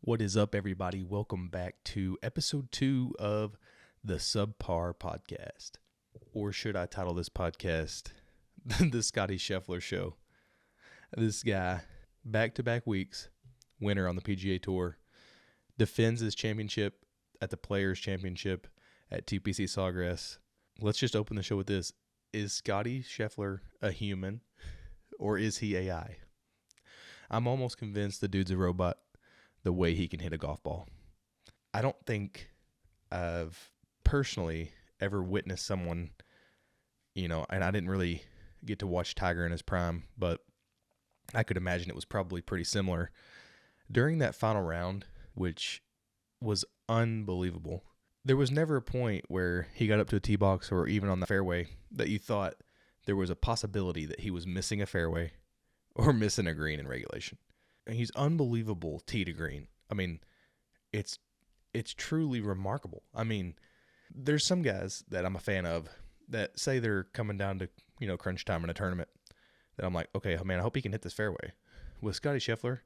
What is up, everybody? Welcome back to episode 2 of the Subpar podcast. Or should I title this podcast the Scottie Scheffler Show? This guy, back-to-back weeks, winner on the PGA Tour, defends his championship at the Players' Championship at TPC Sawgrass. Let's just open the show with this. Is Scottie Scheffler a human, or is he AI? I'm almost convinced the dude's a robot. The way he can hit a golf ball. I don't think I've personally ever witnessed someone, and I didn't really get to watch Tiger in his prime, but I could imagine it was probably pretty similar. During that final round, which was unbelievable, there was never a point where he got up to a tee box or even on the fairway that you thought there was a possibility that he was missing a fairway or missing a green in regulation. He's unbelievable tee to green. I mean, it's truly remarkable. I mean, there's some guys that I'm a fan of that say they're coming down to, crunch time in a tournament that I'm like, okay, man, I hope he can hit this fairway. With Scottie Scheffler,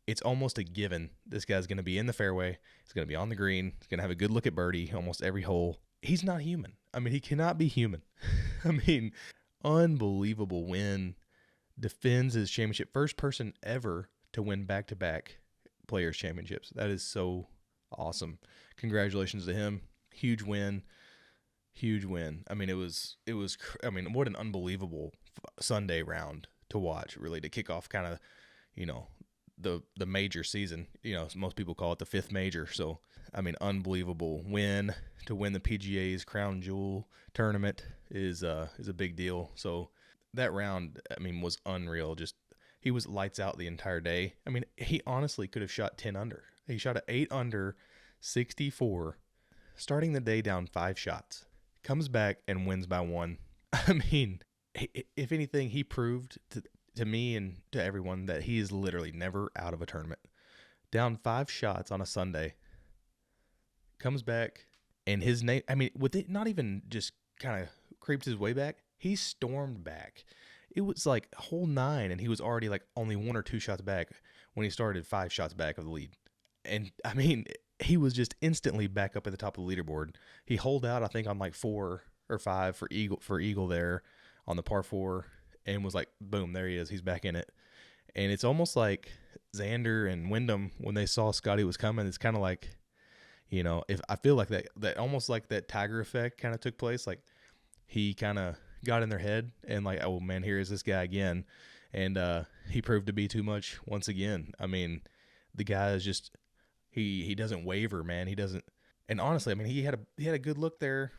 it's almost a given. This guy's going to be in the fairway. He's going to be on the green. He's going to have a good look at birdie almost every hole. He's not human. I mean, he cannot be human. I mean, unbelievable win. Defends his championship. First person ever to win back-to-back Players' Championships. That is so awesome. Congratulations to him. Huge win. Huge win. I mean, it was. What an unbelievable Sunday round to watch, really, to kick off kind of, the major season. Most people call it the fifth major. So, I mean, unbelievable win to win the PGA's Crown Jewel tournament is a big deal. So, that round, was unreal. He was lights out the entire day. I mean, he honestly could have shot 10 under. He shot an 8 under, 64, starting the day down 5 shots. Comes back and wins by 1. I mean, if anything, he proved to me and to everyone that he is literally never out of a tournament. Down 5 shots on a Sunday. Comes back, and his name, with it not even just kind of creeped his way back, he stormed back. It was like hole 9, and he was already like only 1 or 2 shots back when he started 5 shots back of the lead. And he was just instantly back up at the top of the leaderboard. He holed out, I think, on like 4 or 5 for eagle there on the par 4, and was like, boom, there he is. He's back in it. And it's almost like Xander and Wyndham, when they saw Scottie was coming, it's kind of like, if I feel like that almost like that Tiger effect kind of took place. Like he kind of got in their head and like, oh man, here is this guy again. And he proved to be too much once again. I mean, the guy is just, he doesn't waver, man. He doesn't. And honestly, he had a good look there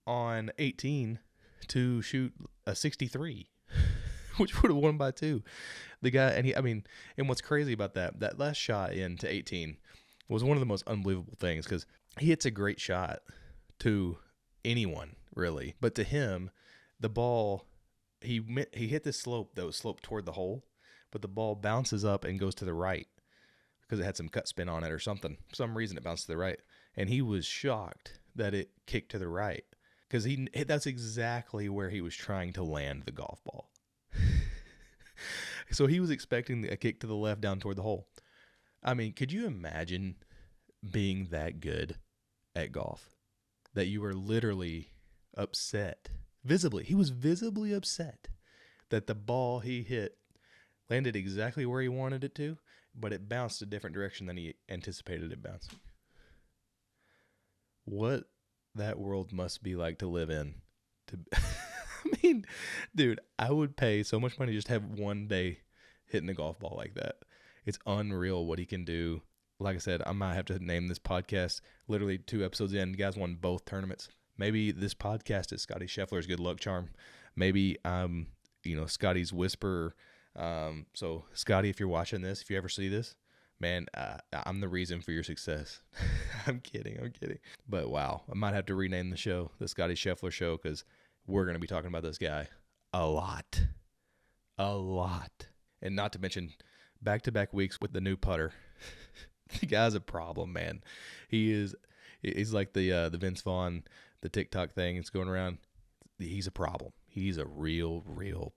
on 18 to shoot a 63, which would have won by 2. The guy, and what's crazy about that last shot into 18 was one of the most unbelievable things, because he hits a great shot to anyone, really. But to him, the ball, he hit this slope that was sloped toward the hole, but the ball bounces up and goes to the right because it had some cut spin on it or something. For some reason, it bounced to the right. And he was shocked that it kicked to the right, because that's exactly where he was trying to land the golf ball. So he was expecting a kick to the left down toward the hole. Could you imagine being that good at golf that you were literally upset? He was visibly upset that the ball he hit landed exactly where he wanted it to, but it bounced a different direction than he anticipated it bouncing. What that world must be like to live in. Dude, I would pay so much money just to have one day hitting a golf ball like that. It's unreal what he can do. Like I said, I might have to name this podcast literally 2 episodes in. You guys won both tournaments. Maybe this podcast is Scottie Scheffler's good luck charm. Maybe I'm, Scottie's whisperer. So, Scottie, if you're watching this, if you ever see this, man, I'm the reason for your success. I'm kidding. But wow, I might have to rename the show the Scottie Scheffler Show, because we're going to be talking about this guy a lot. And not to mention back-to-back weeks with the new putter. The guy's a problem, man. He's like the Vince Vaughn, the TikTok thing that's going around. He's a problem. He's a real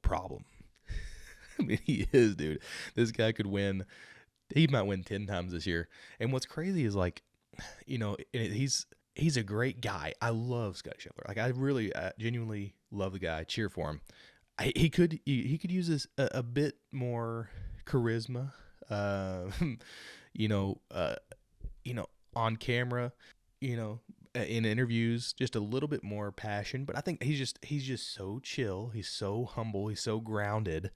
problem. He is, dude. This guy could win He might win 10 times this year. And what's crazy is like, he's a great guy. I love Scottie Scheffler. Like I really genuinely love the guy. Cheer for him. He could use this a bit more charisma. Uh, you know, uh, on camera, in interviews, just a little bit more passion. But I think he's just so chill. He's so humble. He's so grounded.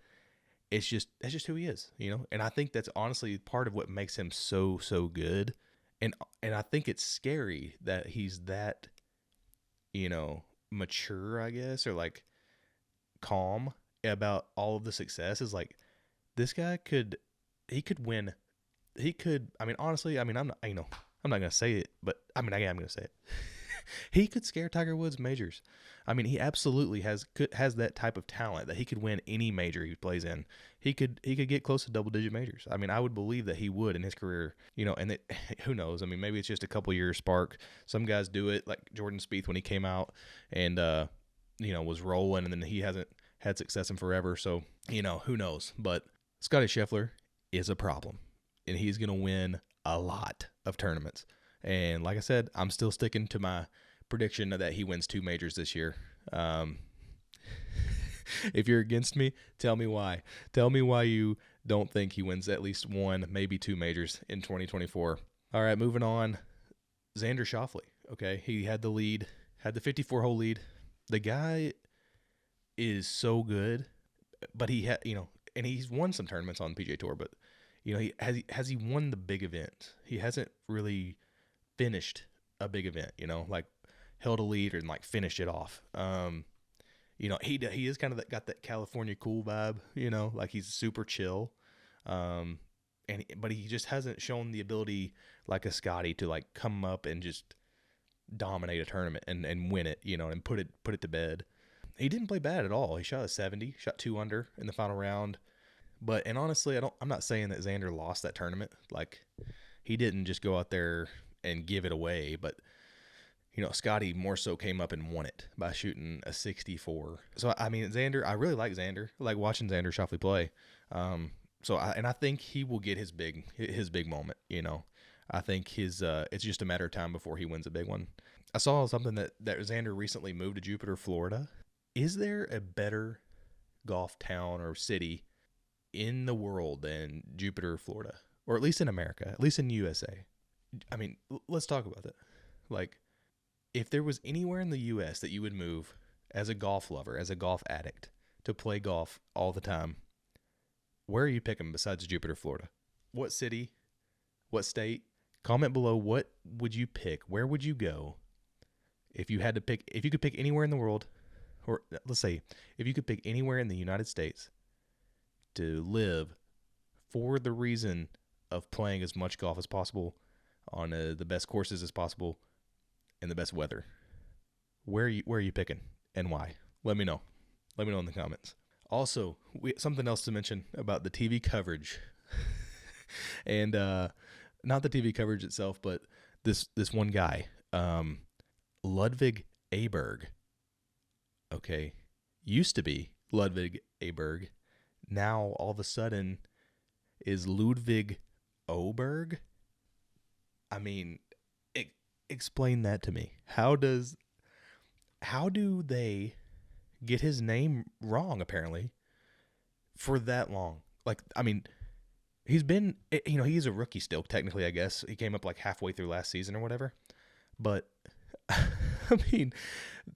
That's just who he is, And I think that's honestly part of what makes him so good. And I think it's scary that he's that, mature, I guess, or like calm about all of the success. Is like this guy could win. He could. I mean, honestly, I'm not. I'm not gonna say it, but I am gonna say it. He could scare Tiger Woods majors. I mean, he absolutely has that type of talent that he could win any major he plays in. He could get close to double-digit majors. I mean, I would believe that he would in his career, and who knows? I mean, maybe it's just a couple years spark. Some guys do it, like Jordan Spieth when he came out and was rolling, and then he hasn't had success in forever. So, who knows? But Scottie Scheffler is a problem, and he's going to win a lot of tournaments. And like I said, I'm still sticking to my prediction that he wins 2 majors this year. If you're against me, tell me why. Tell me why you don't think he wins at least 1, maybe 2 majors in 2024. All right, moving on. Xander Schauffele. Okay, he had the lead, had the 54-hole lead. The guy is so good, but he had, and he's won some tournaments on the PGA Tour, but has he won the big event? He hasn't really finished a big event, like held a lead and like finished it off. He is kind of got that California cool vibe, like he's super chill. But he just hasn't shown the ability like a Scottie to like come up and just dominate a tournament and win it, and put it to bed. He didn't play bad at all. He shot a 70, shot 2 under in the final round. And honestly, I'm not saying that Xander lost that tournament. Like he didn't just go out there and give it away, but Scottie more so came up and won it by shooting a 64. So I mean, Xander, I really like Xander. I like watching Xander Schauffele play. I think he will get his big moment. I think it's just a matter of time before he wins a big one. I saw something that Xander recently moved to Jupiter, Florida. Is there a better golf town or city in the world than Jupiter, Florida, or at least in America, at least in USA? I mean, let's talk about that. Like, if there was anywhere in the U.S. that you would move as a golf lover, as a golf addict, to play golf all the time, where are you picking besides Jupiter, Florida? What city? What state? Comment below, what would you pick? Where would you go if you had to pick? If you could pick anywhere in the world, or let's say if you could pick anywhere in the United States to live for the reason of playing as much golf as possible on the best courses as possible and the best weather, where are you picking and why? Let me know. Let me know in the comments. Also, something else to mention about the TV coverage, and not the TV coverage itself, but this one guy, Ludvig Aberg. Okay, used to be Ludvig Aberg. Now all of a sudden is Ludvig Oberg. I mean, explain that to me. How do they get his name wrong, apparently, for that long? Like, I mean, he's a rookie still, technically, I guess. He came up like halfway through last season or whatever. But, I mean,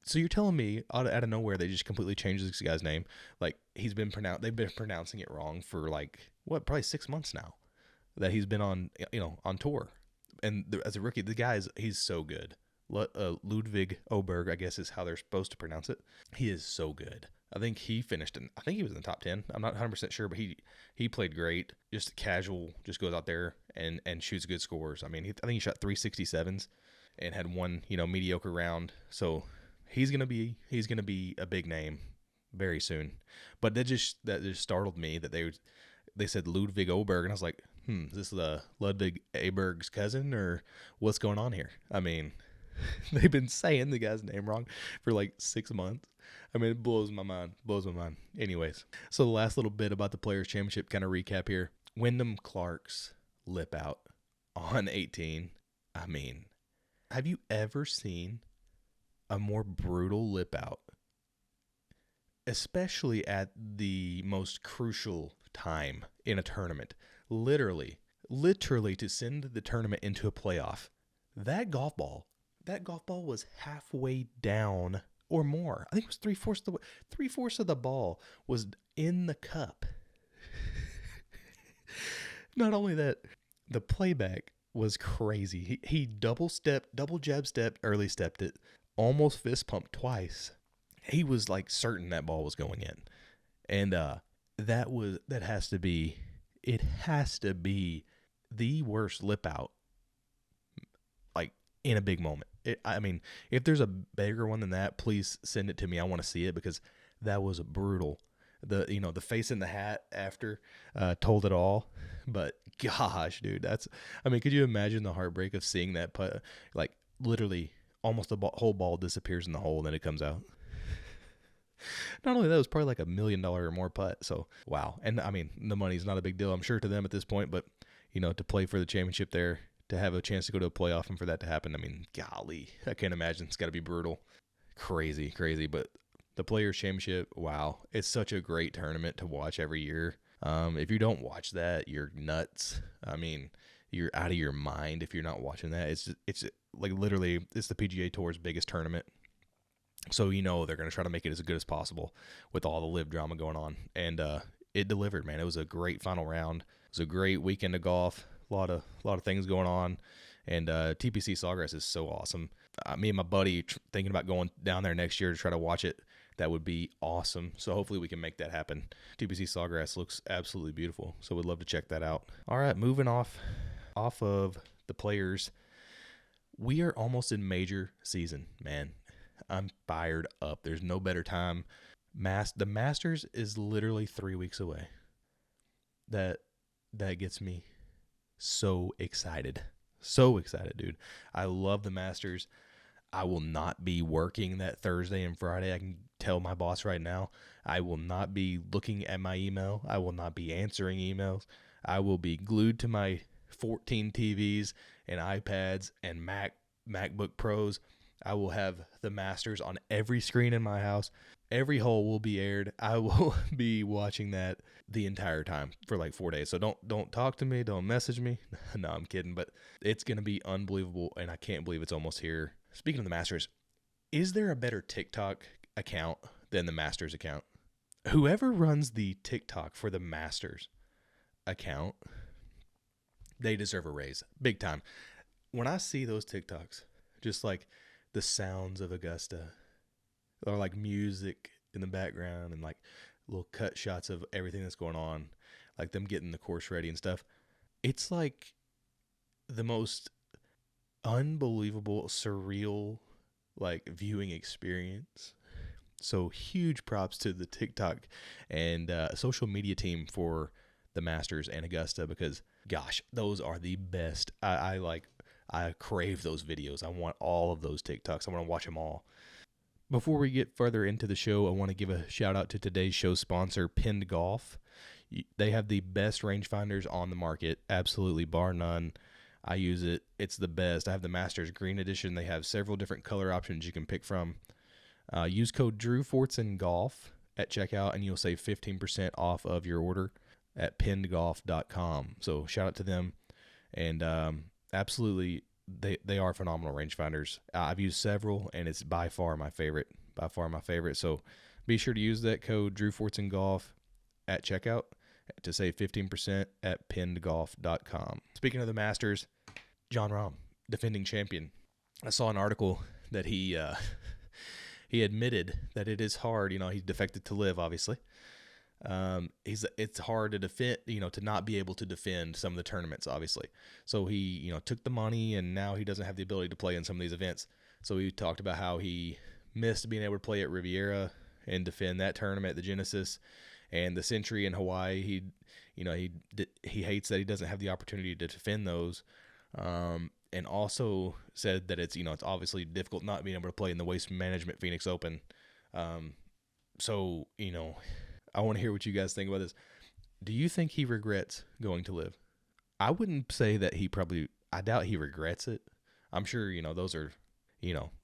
so you're telling me out of nowhere they just completely changed this guy's name? Like, they've been pronouncing it wrong for like, probably 6 months now that he's been on tour. And as a rookie, the guy he's so good. Ludvig Oberg, I guess is how they're supposed to pronounce it. He is so good. I think he was in the top 10. I'm not 100% sure, but he played great. Just casual, just goes out there and shoots good scores. I mean, I think he shot 367s and had one, mediocre round. So he's gonna be a big name very soon. But that just startled me that they said Ludvig Oberg, and I was like, is this the Ludvig Aberg's cousin, or what's going on here? I mean, they've been saying the guy's name wrong for like 6 months. I mean, it blows my mind. Anyways, so the last little bit about the Players' Championship kind of recap here. Wyndham Clark's Lipout on 18. I mean, have you ever seen a more brutal Lipout? Especially at the most crucial time in a tournament. Literally to send the tournament into a playoff. That golf ball was halfway down or more. I think it was three-fourths of the ball was in the cup. Not only that, the playback was crazy. He double jab stepped, early stepped it, almost fist pumped twice. He was like certain that ball was going in. And it has to be the worst lip out, like, in a big moment. I mean, if there's a bigger one than that, please send it to me. I want to see it because that was brutal. The face in the hat after told it all. But gosh, dude, could you imagine the heartbreak of seeing that putt? Like, literally almost the whole ball disappears in the hole and then it comes out. Not only that, it was probably like $1 million or more putt. So, wow. And I mean, the money's not a big deal, I'm sure, to them at this point, but to play for the championship there, to have a chance to go to a playoff and for that to happen, I mean, golly, I can't imagine. It's got to be brutal. Crazy. But the Players Championship, wow, it's such a great tournament to watch every year. If you don't watch that, you're nuts. I mean, you're out of your mind if you're not watching that. It's like literally, it's the PGA Tour's biggest tournament. So they're going to try to make it as good as possible with all the live drama going on. And it delivered, man. It was a great final round. It was a great weekend of golf. A lot of things going on. And TPC Sawgrass is so awesome. Me and my buddy thinking about going down there next year to try to watch it. That would be awesome. So hopefully we can make that happen. TPC Sawgrass looks absolutely beautiful. So we'd love to check that out. All right, moving off of the Players. We are almost in major season, man. I'm fired up. There's no better time. The Masters is literally 3 weeks away. That gets me so excited. So excited, dude. I love the Masters. I will not be working that Thursday and Friday. I can tell my boss right now. I will not be looking at my email. I will not be answering emails. I will be glued to my 14 TVs and iPads and MacBook Pros. I will have the Masters on every screen in my house. Every hole will be aired. I will be watching that the entire time for like 4 days. So don't talk to me. Don't message me. No, I'm kidding. But it's going to be unbelievable, and I can't believe it's almost here. Speaking of the Masters, is there a better TikTok account than the Masters account? Whoever runs the TikTok for the Masters account, they deserve a raise. Big time. When I see those TikToks, just like the sounds of Augusta, or like music in the background and like little cut shots of everything that's going on, like them getting the course ready and stuff. It's like the most unbelievable, surreal, like viewing experience. So huge props to the TikTok and social media team for the Masters and Augusta, because gosh, those are the best. I crave those videos. I want all of those TikToks. I want to watch them all. Before we get further into the show, I want to give a shout out to today's show sponsor, Pinned Golf. They have the best rangefinders on the market, absolutely bar none. I use it. It's the best. I have the Masters Green Edition. They have several different color options you can pick from. Use code DrewFortsonGolf at checkout, and you'll save 15% off of your order at pinnedgolf.com. So shout out to them. And absolutely, they are phenomenal rangefinders. I've used several, and it's by far my favorite. So be sure to use that code DrewFortsonGolf at checkout to save 15% at pinnedgolf.com. Speaking of the Masters, Jon Rahm, defending champion. I saw an article that he admitted that it is hard. He defected to live, obviously. It's hard to defend, to not be able to defend some of the tournaments, obviously. So he, took the money, and now he doesn't have the ability to play in some of these events. So he talked about how he missed being able to play at Riviera and defend that tournament, the Genesis, and the Century in Hawaii. He hates that he doesn't have the opportunity to defend those. And also said that it's obviously difficult not being able to play in the Waste Management Phoenix Open. So I want to hear what you guys think about this. Do you think he regrets going to live? I wouldn't say that I doubt he regrets it. I'm sure, those are,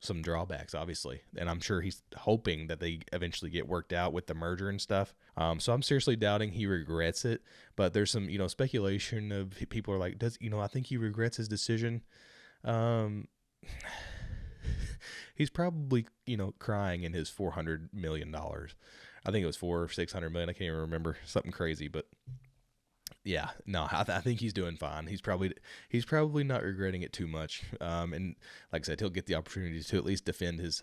some drawbacks, obviously. And I'm sure he's hoping that they eventually get worked out with the merger and stuff. So I'm seriously doubting he regrets it. But there's some, speculation of people are like, I think he regrets his decision. He's probably, crying in his $400 million. I think it was $400 or $600 million. I can't even remember, something crazy, but yeah, no, I think he's doing fine. He's probably not regretting it too much. And like I said, he'll get the opportunity to at least defend his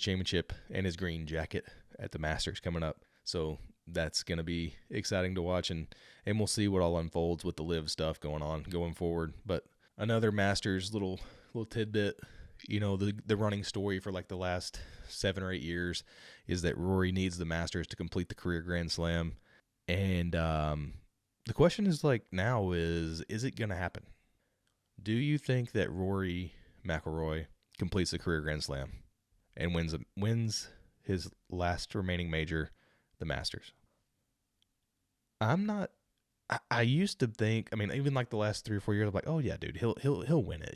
championship and his green jacket at the Masters coming up. So that's going to be exciting to watch, and we'll see what all unfolds with the live stuff going forward. But another Masters little tidbit, the running story for like the last 7 or 8 years is that Rory needs the Masters to complete the career Grand Slam. And the question is now is it going to happen? Do you think that Rory McIlroy completes the career Grand Slam and wins his last remaining major, the Masters? I'm not. I used to think. I mean, even like the last 3 or 4 years, I'm like, oh yeah, dude, he'll win it,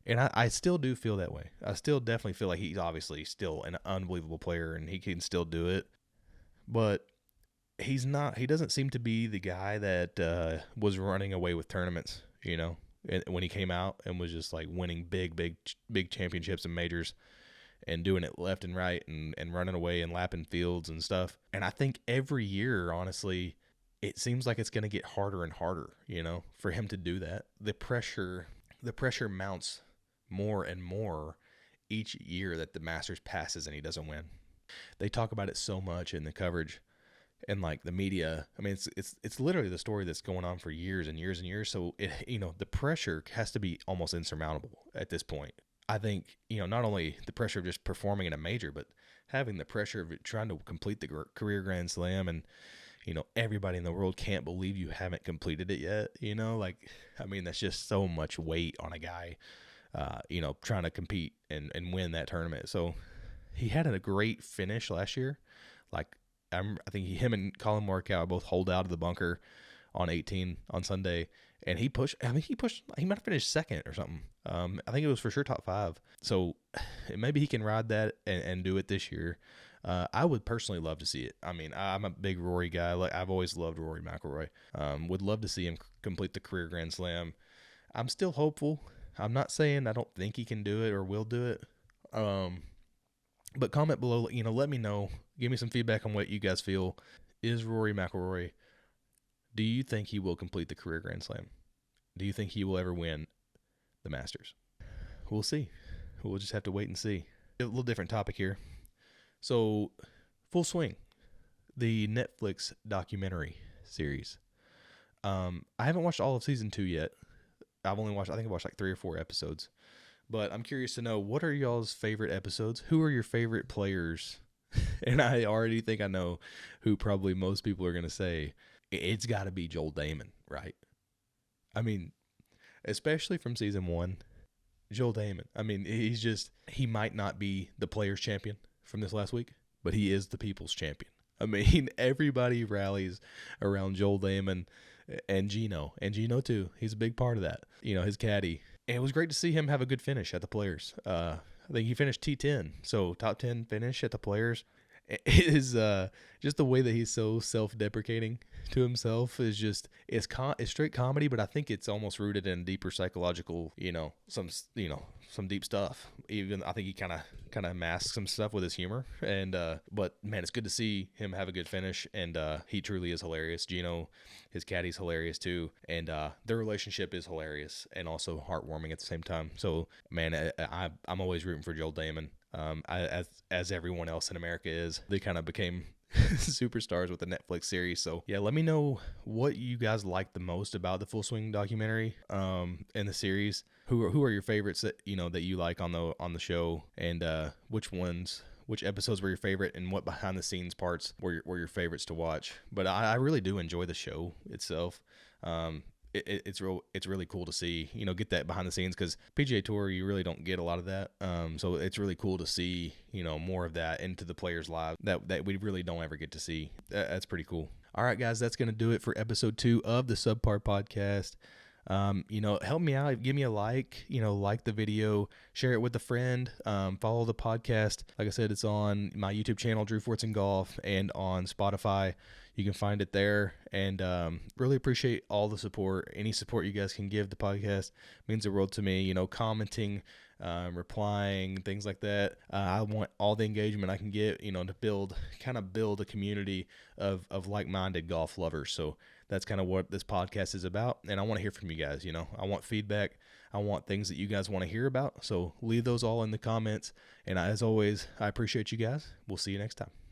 And I still do feel that way. I still definitely feel like he's obviously still an unbelievable player and he can still do it, but he's not. He doesn't seem to be the guy that was running away with tournaments, when he came out and was just like winning big championships and majors and doing it left and right and running away and lapping fields and stuff. And I think every year, honestly, it seems like it's going to get harder and harder, for him to do that. The pressure mounts more and more each year that the Masters passes and he doesn't win. They talk about it so much in the coverage and like the media. I mean, it's literally the story that's going on for years and years and years. So the pressure has to be almost insurmountable at this point. I think, not only the pressure of just performing in a major, but having the pressure of trying to complete the career Grand Slam, and everybody in the world can't believe you haven't completed it yet. That's just so much weight on a guy, trying to compete and win that tournament. So he had a great finish last year. I think him and Colin Morikawa both holed out of the bunker on 18 on Sunday, and he might have finished second or something. I think it was for sure top 5. So maybe he can ride that and do it this year. I would personally love to see it. I mean, I'm a big Rory guy. I've always loved Rory McIlroy. Would love to see him complete the career Grand Slam. I'm still hopeful. I'm not saying I don't think he can do it or will do it. But comment below, let me know. Give me some feedback on what you guys feel. Is Rory McIlroy, do you think he will complete the career Grand Slam? Do you think he will ever win the Masters? We'll see. We'll just have to wait and see. A little different topic here. So, Full Swing, the Netflix documentary series. I haven't watched all of season 2 yet. I think I watched like 3 or 4 episodes. But I'm curious to know, what are y'all's favorite episodes? Who are your favorite players? And I already think I know who probably most people are going to say. It's got to be Joel Damon, right? I mean, especially from season 1, Joel Damon. I mean, he might not be the players' champion from this last week, but he is the people's champion. I mean, everybody rallies around Joel Damon and Gino too. He's a big part of that. His caddy. And it was great to see him have a good finish at the Players. I think he finished T10, so top 10 finish at the Players. It is just the way that he's so self-deprecating to himself is just it's straight comedy, but I think it's almost rooted in deeper psychological, some deep stuff. Even I think he kind of masks some stuff with his humor, and but man, it's good to see him have a good finish, and he truly is hilarious. Gino, his caddy's hilarious too, and their relationship is hilarious and also heartwarming at the same time. So man, I'm always rooting for Joel Damon. As everyone else in America is. They kind of became superstars with the Netflix series. So yeah, let me know what you guys like the most about the Full Swing documentary and the series. Who are your favorites that you like on the show, and which episodes were your favorite, and what behind the scenes parts were your favorites to watch. But I really do enjoy the show itself. It's really cool to see, get that behind the scenes, because PGA Tour, you really don't get a lot of that. So it's really cool to see, more of that into the players' lives that we really don't ever get to see. That's pretty cool. All right, guys, that's going to do it for episode 2 of the Subpar podcast. Help me out. Give me a like, like the video, share it with a friend, follow the podcast. Like I said, it's on my YouTube channel, Drew Fortson Golf, and on Spotify. You can find it there. And really appreciate all the support. Any support you guys can give the podcast means the world to me. Commenting, replying, things like that. I want all the engagement I can get, to build a community of like-minded golf lovers. So that's kind of what this podcast is about. And I want to hear from you guys. I want feedback. I want things that you guys want to hear about. So leave those all in the comments. And as always, I appreciate you guys. We'll see you next time.